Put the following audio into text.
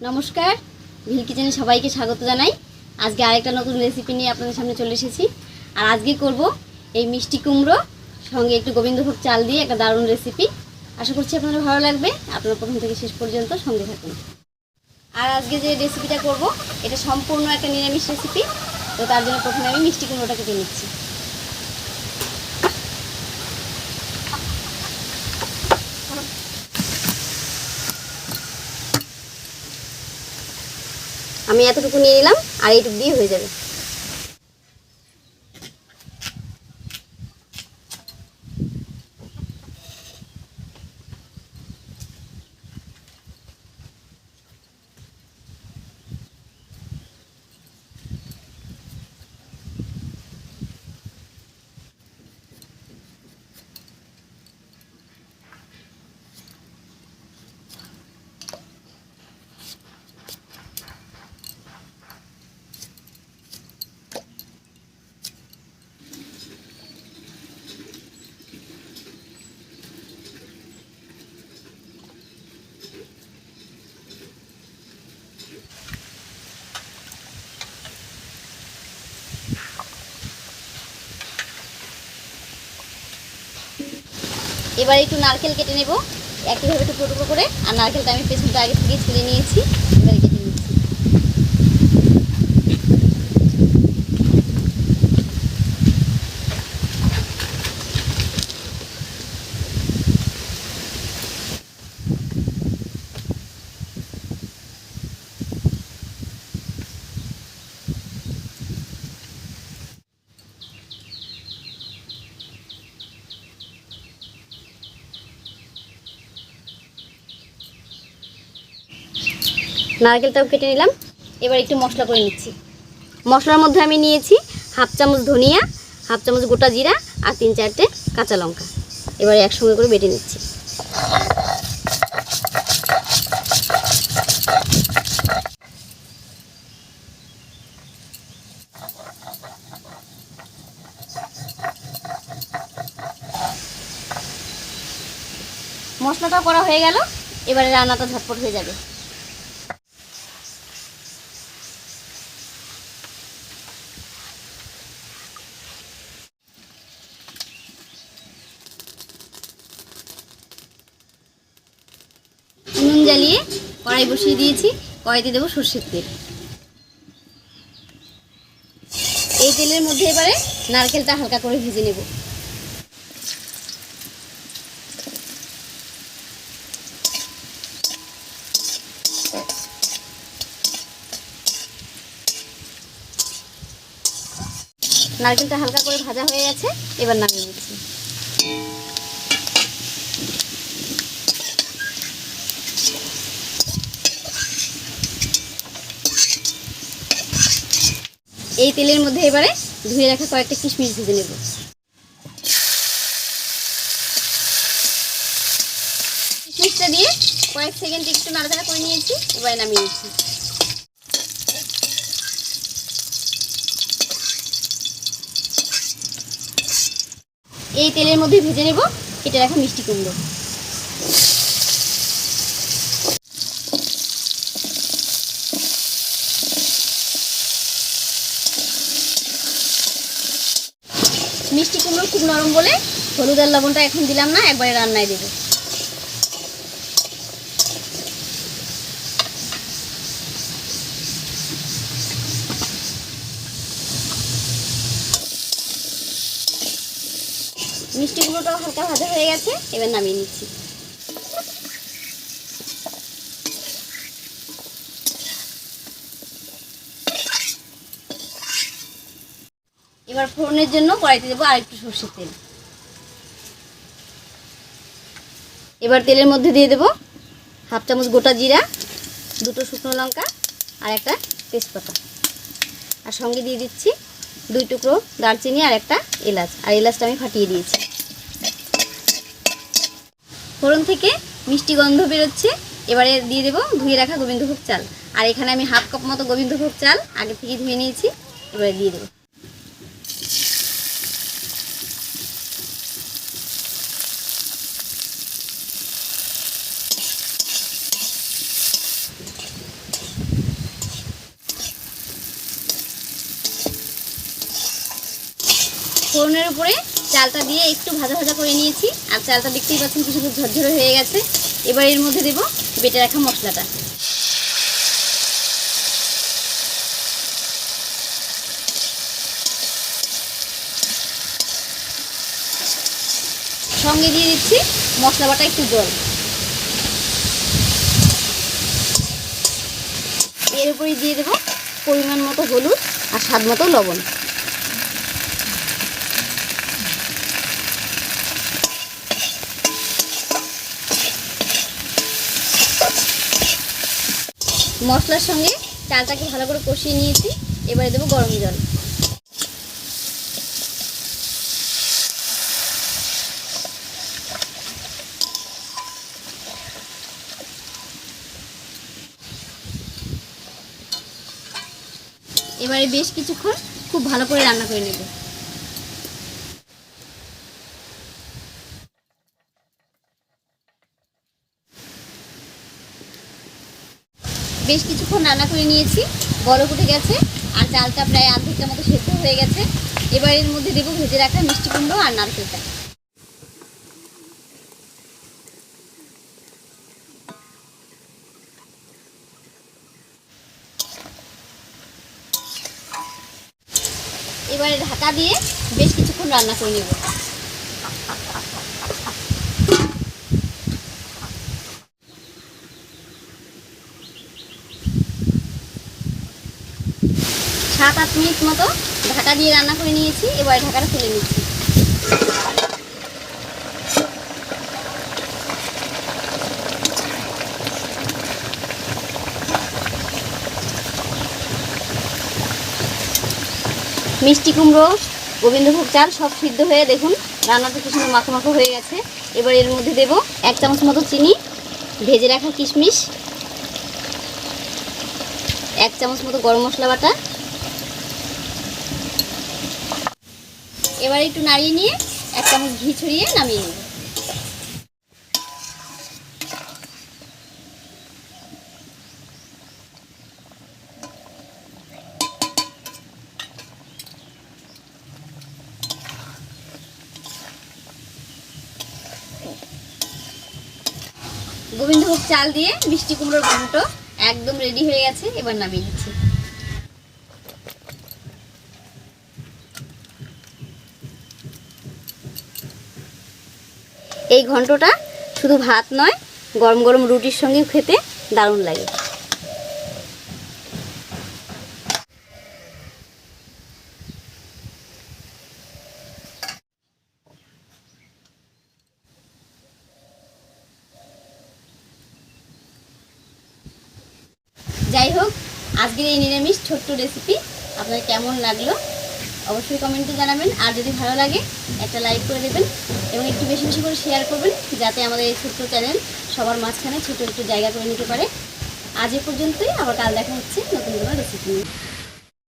নমস্কার, ভিল কিচেনে সবাইকে স্বাগত জানাই। আজকে আরেকটা নতুন রেসিপি নিয়ে আপনাদের সামনে চলে এসেছি। আর আজকে করব এই মিষ্টি কুমড়ো সঙ্গে একটু গোবিন্দভোগ চাল দিয়ে একটা দারুণ রেসিপি। আশা করছি আপনাদের ভালো লাগবে। আপনারা প্রথম থেকে শেষ পর্যন্ত সঙ্গে থাকুন। আর আজকে যে রেসিপিটা করব এটা সম্পূর্ণ একটা নিরামিষ রেসিপি। তো তার জন্য প্রথমে আমি মিষ্টি কুমড়োটা কেটে নিচ্ছি। আমি এতটুকু নিয়ে নিলাম, আর এইটুকু দিয়ে হয়ে যাবে। এবার একটু নারকেল কেটে নেব, একইভাবে একটু টুকরো করে। আর নারকেলটা আমি পেছনটা আগে থেকে ছুলে নিয়েছি, এবার কেটে নিচ্ছি। নারকেলটাও কেটে নিলাম। এবার একটু মশলা করে নিচ্ছি। মশলার মধ্যে আমি নিয়েছি হাফ চামচ ধনিয়া, হাফ চামচ গোটা জিরা আর 3-4টে কাঁচা লঙ্কা। এবার একসঙ্গে করে বেটে নিচ্ছি। মশলাটা করা হয়ে গেল, এবারে রান্নাটা ঝটপট হয়ে যাবে। নুন জ্বালিয়ে কড়াই বসিয়ে দিয়েছি। কড়াইতে দেবো সর্ষের তেল। এই তেলের মধ্যে এবারে নারকেলটা হালকা করে ভেজে নেব। নারকেলটা হালকা করে ভাজা হয়ে গেছে, এবার নামিয়ে নিচ্ছি। এই তেলের মধ্যে এবারে ধুয়ে রাখা কয়েকটা কিশমিশ ভেজে নেব। কিশমিশটা দিয়ে কয়েক সেকেন্ড একটু নাড়াচাড়া করে নিয়েছি, এবারে নামিয়ে নিচ্ছি। এই তেলের মধ্যে ভেজে নেব কেটে রাখা মিষ্টি কুমড়ো। মিষ্টি কুমড়ো খুব নরম বলে হলুদ আর লবণটা এখন দিলাম না, একবারে রান্নায় দেবো। মিষ্টি কুমড়োটাও হালকা ভাজা হয়ে গেছে, এবার নামিয়ে নিচ্ছি। এবার ফোড়নের জন্য কড়াইতে দেবো আর একটু সরষের তেল। এবার তেলের মধ্যে দিয়ে দেবো হাফ চামচ গোটা জিরা, 2টো শুকনো লঙ্কা আর একটা তেজপাতা। আর সঙ্গে দিয়ে দিচ্ছি 2 টুকরো দারচিনি আর একটা এলাচ। আর এলাচটা আমি ফাটিয়ে দিয়েছি। ফোড়ন থেকে মিষ্টি গন্ধ বেরোচ্ছে, এবারে দিয়ে দেবো ধুয়ে রাখা গোবিন্দভোগ চাল। আর এখানে আমি হাফ কাপ মতো গোবিন্দভোগ চাল আগে থেকে ধুয়ে নিয়েছি, এবারে দিয়ে দেবো। ফোড়নের উপরে চালটা দিয়ে একটু ভাজা ভাজা করে নিয়েছি। আর চালটা দেখতেই পাচ্ছেন কিছু ঝরঝরে হয়ে গেছে। এবার এর মধ্যে দেব বেটে রাখা মশলাটা। সঙ্গে দিয়ে দিচ্ছি মশলা বাটা একটু জল। এর উপরেই দিয়ে দেব পরিমাণ মতো হলুদ আর স্বাদ মতো লবণ। মশলার সঙ্গে চালটাকে ভালো করে কষিয়ে নিয়েছি। এবারে দেবো গরম জল। এবারে বেশ কিছুক্ষণ খুব ভালো করে রান্না করে নেব। বেশ কিছুক্ষণ রান্না করে নিয়েছি, বরফ উঠে গেছে আর চালটা প্রায় আধঘন্টার মতো সেদ্ধ হয়ে গেছে। এবার এর মধ্যে দেবো ভেজে রাখা মিষ্টি কুমড়ো আর নারকেলটা। এবারে ঢাকা দিয়ে বেশ কিছুক্ষণ রান্না করে নেব। সাত আট মিনিট মতো ঢাকা দিয়ে রান্না করে নিয়েছি। এবারে ঢাকাটা খুলে নিচ্ছি। মিষ্টি কুমড়ো, গোবিন্দভোগ চাল সব সিদ্ধ হয়ে দেখুন রান্নাটা কি সুন্দর মাখো মাখো হয়ে গেছে। এবার এর মধ্যে দেব 1 চামচ মতো চিনি, ভেজে রাখা কিশমিশ, 1 চামচ মতো গরম মশলা বাটা। এবার একটু নাড়িয়ে নিয়ে 1 চামচ ঘি ছড়িয়ে নামিয়ে নেব। গোবিন্দভোগ চাল দিয়ে মিষ্টি কুমড়োর ঘন্ট একদম রেডি হয়ে গেছে। এবার নামিয়ে নিচ্ছি। এই ঘন্টটা শুধু ভাত নয়, গরম গরম রুটির সঙ্গেও খেতে দারুণ লাগে। যাই হোক, আজকের এই নিরামিষ ছোট্ট রেসিপি আপনার কেমন লাগলো অবশ্যই কমেন্টে জানাবেন। আর যদি ভালো লাগে একটা লাইক করে দেবেন এবং একটু বেশি বেশি করে শেয়ার করবেন, যাতে আমাদের এই ছোট্ট চ্যানেল সবার মাঝখানে ছোট একটু জায়গা করে নিতে পারে। আজ এ পর্যন্তই, আবার কাল দেখা হচ্ছে নতুন কোনো রেসিপি নিয়ে।